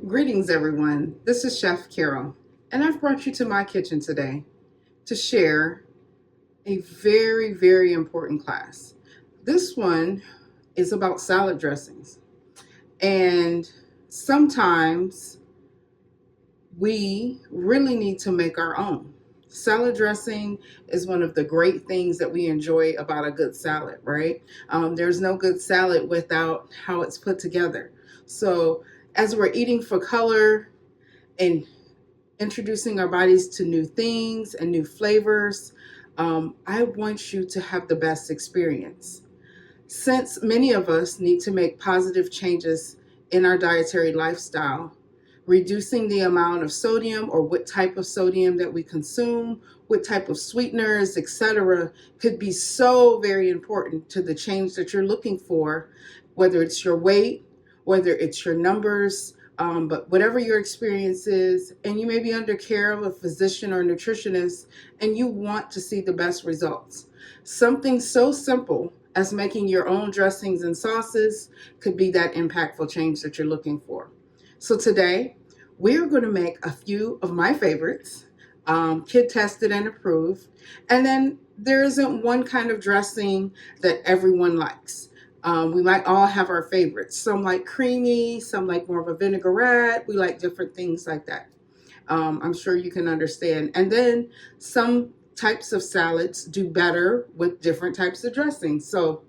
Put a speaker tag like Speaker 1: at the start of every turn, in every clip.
Speaker 1: Greetings, everyone. This is Chef Carol, and I've brought you to my kitchen today to share a very, very important class. This one is about salad dressings, and sometimes we really need to make our own. Salad dressing is one of the great things that we enjoy about a good salad, right? There's no good salad without how it's put together. So, as we're eating for color and introducing our bodies to new things and new flavors, I want you to have the best experience. Since many of us need to make positive changes in our dietary lifestyle, reducing the amount of sodium or what type of sodium that we consume, what type of sweeteners, etc., could be so very important to the change that you're looking for, whether it's your weight, whether it's your numbers, but whatever your experience is, and you may be under care of a physician or nutritionist, and you want to see the best results. Something so simple as making your own dressings and sauces could be that impactful change that you're looking for. So today, we're going to make a few of my favorites, kid tested and approved, and then there isn't one kind of dressing that everyone likes. We might all have our favorites. Some like creamy, some like more of a vinaigrette. We like different things like that. I'm sure you can understand. And then some types of salads do better with different types of dressings. So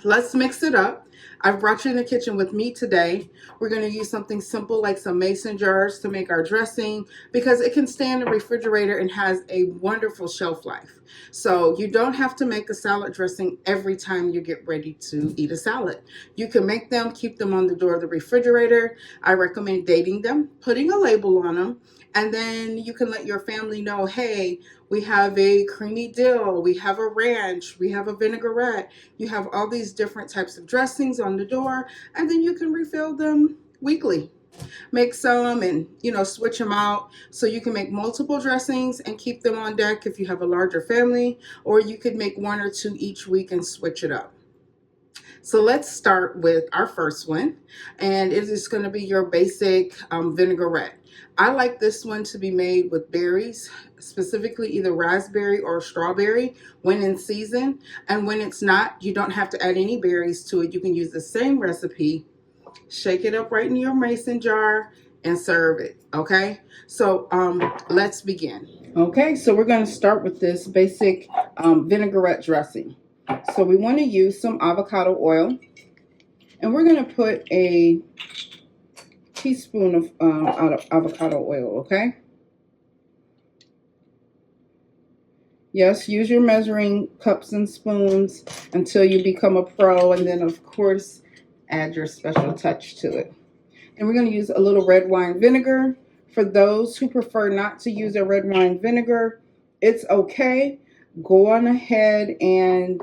Speaker 1: let's mix it up. I've brought you in the kitchen with me today. We're going to use something simple like some mason jars to make our dressing because it can stay in the refrigerator and has a wonderful shelf life. So you don't have to make a salad dressing every time you get ready to eat a salad. You can make them, keep them on the door of the refrigerator. I recommend dating them, putting a label on them, and then you can let your family know, hey, we have a creamy dill, we have a ranch, we have a vinaigrette. You have all these different types of dressings on the door, and then you can refill them weekly. Make some and, switch them out. So you can make multiple dressings and keep them on deck if you have a larger family, or you could make one or two each week and switch it up. So let's start with our first one, and it is going to be your basic vinaigrette. I like this one to be made with berries, specifically either raspberry or strawberry when in season. And when it's not, you don't have to add any berries to it. You can use the same recipe, shake it up right in your mason jar, and serve it. Okay, so let's begin. Okay, so we're going to start with this basic vinaigrette dressing. So we want to use some avocado oil, and we're going to put a teaspoon of avocado oil, okay? Yes, use your measuring cups and spoons until you become a pro, and then of course add your special touch to it. And we're going to use a little red wine vinegar. For those who prefer not to use a red wine vinegar, it's okay. Go on ahead and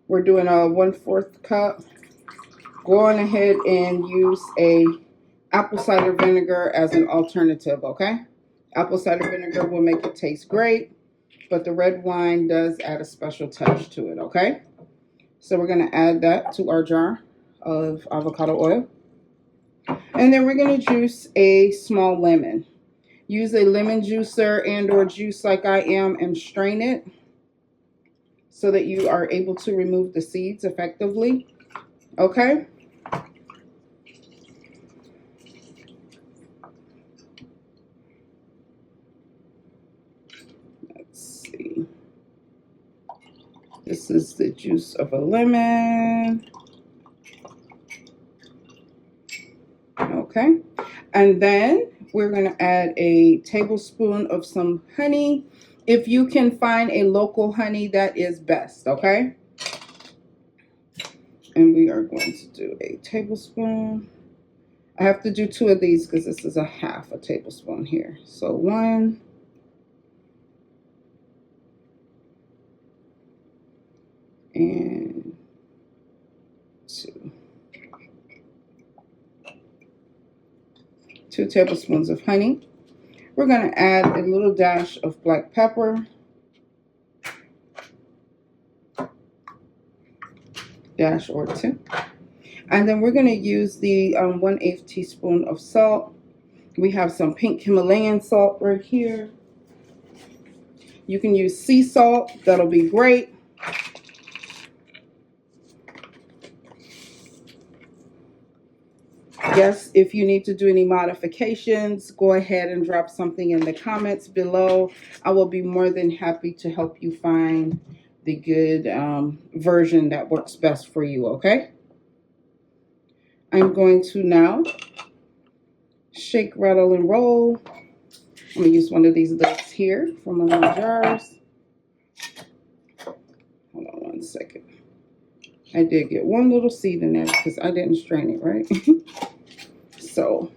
Speaker 1: we're doing a 1/4 cup. Go on ahead and use a apple cider vinegar as an alternative, okay? Apple cider vinegar will make it taste great, but the red wine does add a special touch to it, okay? So we're going to add that to our jar of avocado oil. And then we're going to juice a small lemon. Use a lemon juicer and or juice like I am and strain it so that you are able to remove the seeds effectively. Okay? Let's see. This is the juice of a lemon. Okay? And then we're going to add a tablespoon of some honey. If you can find a local honey, that is best, okay? And we are going to do a tablespoon. I have to do 2 of these because this is a half a tablespoon here. So 1. And 2. 2 tablespoons of honey. We're going to add a little dash of black pepper. Dash or 2. And then we're going to use the 1/8 teaspoon of salt. We have some pink Himalayan salt right here. You can use sea salt. That'll be great. Yes, if you need to do any modifications, go ahead and drop something in the comments below. I will be more than happy to help you find the good version that works best for you, okay? I'm going to now shake, rattle, and roll. I'm going to use one of these lids here from one of my jars. Hold on one second. I did get one little seed in there because I didn't strain it, right? So,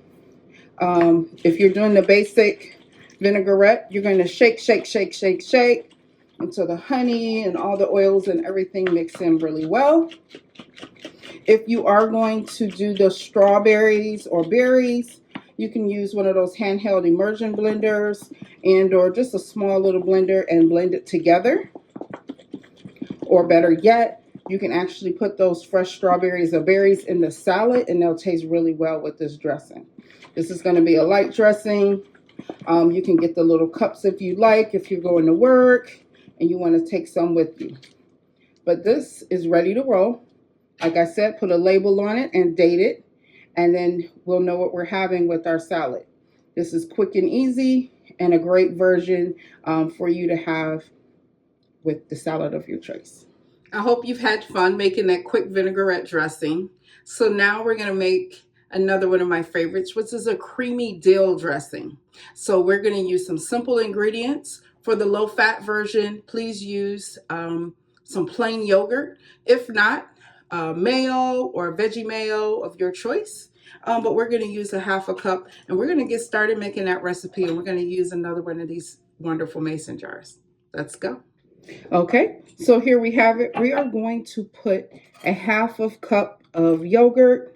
Speaker 1: if you're doing the basic vinaigrette, you're going to shake, shake, shake, shake, shake until the honey and all the oils and everything mix in really well. If you are going to do the strawberries or berries, you can use one of those handheld immersion blenders and or just a small little blender and blend it together. Or better yet, you can actually put those fresh strawberries or berries in the salad and they'll taste really well with this dressing. This is going to be a light dressing. You can get the little cups if you like, if you're going to work and you want to take some with you. But this is ready to roll. Like I said, put a label on it and date it, and then we'll know what we're having with our salad. This is quick and easy and a great version for you to have with the salad of your choice. I hope you've had fun making that quick vinaigrette dressing. So now we're going to make another one of my favorites, which is a creamy dill dressing. So we're going to use some simple ingredients. For the low-fat version, please use some plain yogurt. If not, mayo or veggie mayo of your choice. But we're going to use a 1/2 cup, and we're going to get started making that recipe, and we're going to use another one of these wonderful mason jars. Let's go. Okay, so here we have it. We are going to put a 1/2 cup of yogurt,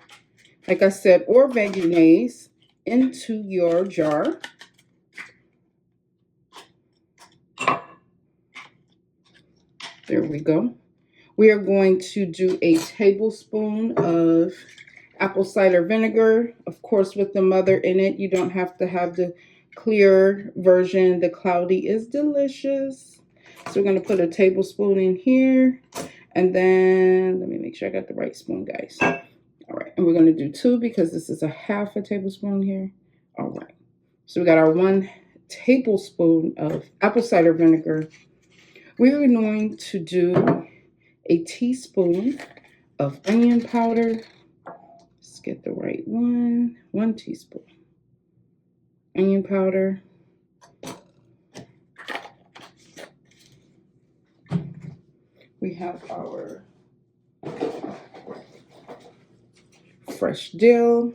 Speaker 1: like I said, or veggie into your jar. There we go. We are going to do a tablespoon of apple cider vinegar, of course with the mother in it. You don't have to have the clear version. The cloudy is delicious. So we're going to put a tablespoon in here, and then let me make sure I got the right spoon, guys. All right, and we're going to do 2 because this is a 1/2 tablespoon here. All right, so we got our 1 tablespoon of apple cider vinegar. We're going to do a teaspoon of onion powder. Let's get the right one. 1 teaspoon onion powder. We have our fresh dill,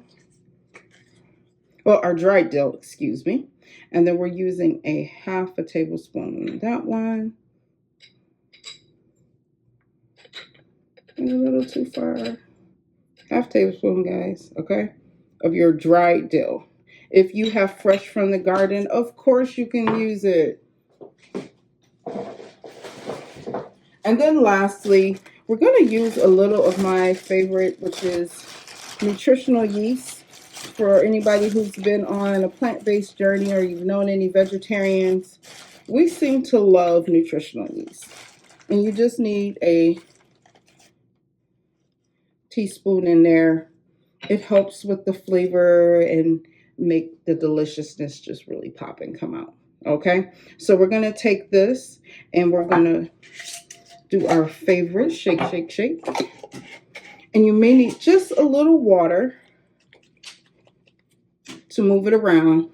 Speaker 1: well, our dried dill, excuse me. And then we're using a 1/2 tablespoon on that one. A little too far. 1/2 tablespoon, guys, okay, of your dried dill. If you have fresh from the garden, of course you can use it. And then lastly, we're going to use a little of my favorite, which is Nutritional yeast. For anybody who's been on a plant-based journey or you've known any vegetarians, we seem to love Nutritional yeast. And you just need a teaspoon in there. It helps with the flavor and make the deliciousness just really pop and come out. Okay, so we're going to take this and we're going to do our favorite shake, shake, shake. And you may need just a little water to move it around.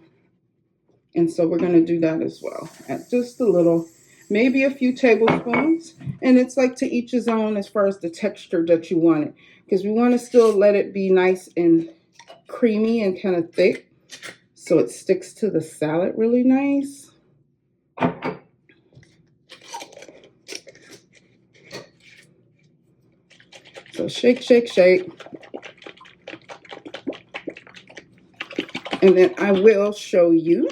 Speaker 1: And so we're going to do that as well. At just a little, maybe a few tablespoons. And it's like to each his own as far as the texture that you want it. Because we want to still let it be nice and creamy and kind of thick, so it sticks to the salad really nice. So shake, shake, shake. And then I will show you.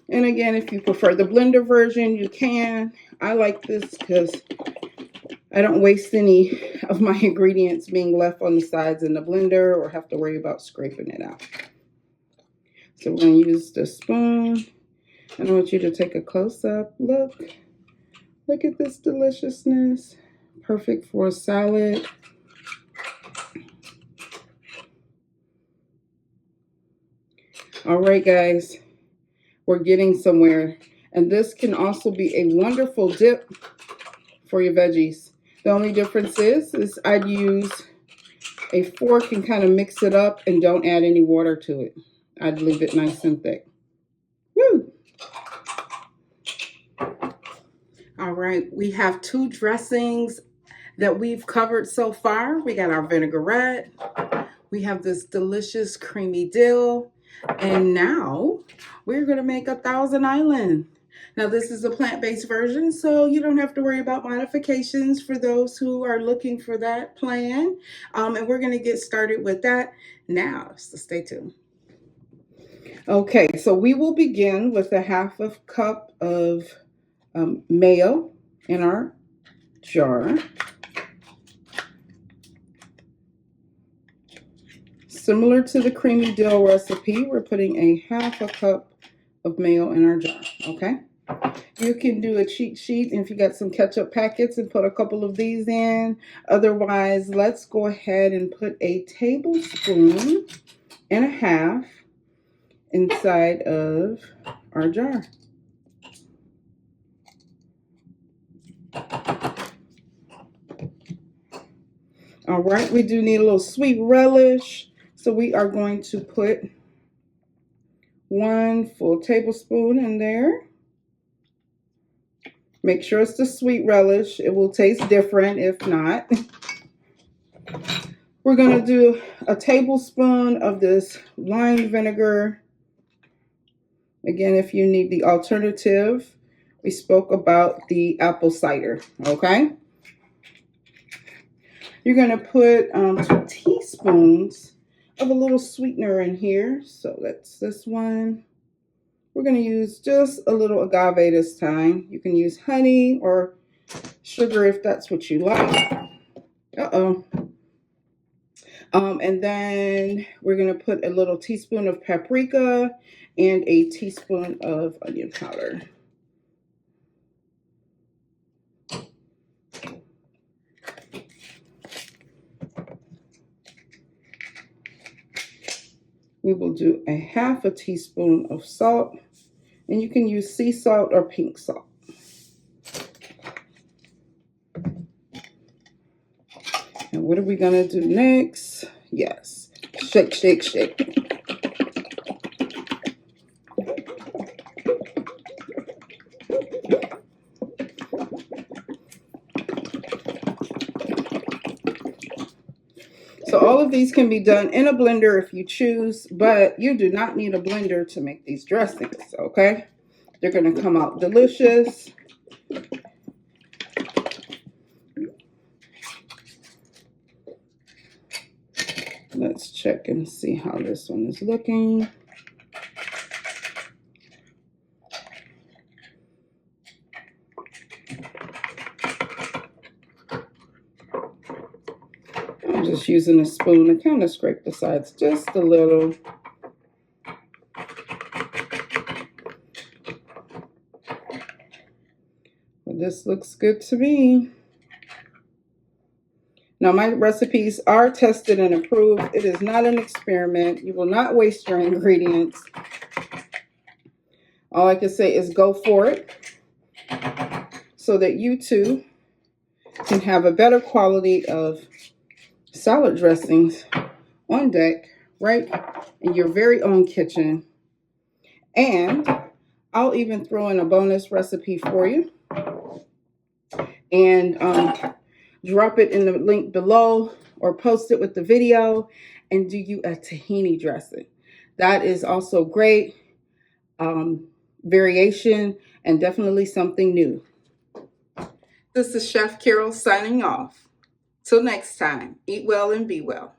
Speaker 1: And again, if you prefer the blender version, you can. I like this because I don't waste any of my ingredients being left on the sides in the blender or have to worry about scraping it out. So we're going to use the spoon. And I want you to take a close-up look. Look at this deliciousness. Perfect for a salad. All right, guys. We're getting somewhere. And this can also be a wonderful dip for your veggies. The only difference is I'd use a fork and kind of mix it up and don't add any water to it. I'd leave it nice and thick. Woo! All right, we have 2 dressings that we've covered so far. We got our vinaigrette. We have this delicious creamy dill. And now we're going to make a Thousand Island. Now this is a plant-based version, so you don't have to worry about modifications for those who are looking for that plan. And we're going to get started with that now, so stay tuned. Okay, so we will begin with a 1/2 cup of mayo in our jar. Similar to the creamy dill recipe, we're putting a 1/2 cup of mayo in our jar, okay? You can do a cheat sheet if you got some ketchup packets and put a couple of these in. Otherwise, let's go ahead and put a 1.5 tablespoons inside of our jar. All right, we do need a little sweet relish. So we are going to put 1 full tablespoon in there. Make sure it's the sweet relish. It will taste different if not. We're going to do a tablespoon of this wine vinegar. Again, if you need the alternative, we spoke about the apple cider, okay? You're going to put 2 teaspoons of a little sweetener in here. So that's this one. We're going to use just a little agave this time. You can use honey or sugar if that's what you like. And then we're going to put a little teaspoon of paprika and a teaspoon of onion powder. We will do a 1/2 teaspoon of salt, and you can use sea salt or pink salt. And what are we going to do next? Yes, shake, shake, shake. So all of these can be done in a blender if you choose, but you do not need a blender to make these dressings, okay? They're going to come out delicious. Let's check and see how this one is looking. I'm just using a spoon to kind of scrape the sides just a little. But this looks good to me. Now, my recipes are tested and approved. It is not an experiment. You will not waste your ingredients. All I can say is go for it so that you too can have a better quality of salad dressings on deck right in your very own kitchen. And I'll even throw in a bonus recipe for you and drop it in the link below or post it with the video and do you a tahini dressing. That is also great variation and definitely something new. This is Chef Carol signing off. Till next time, eat well and be well.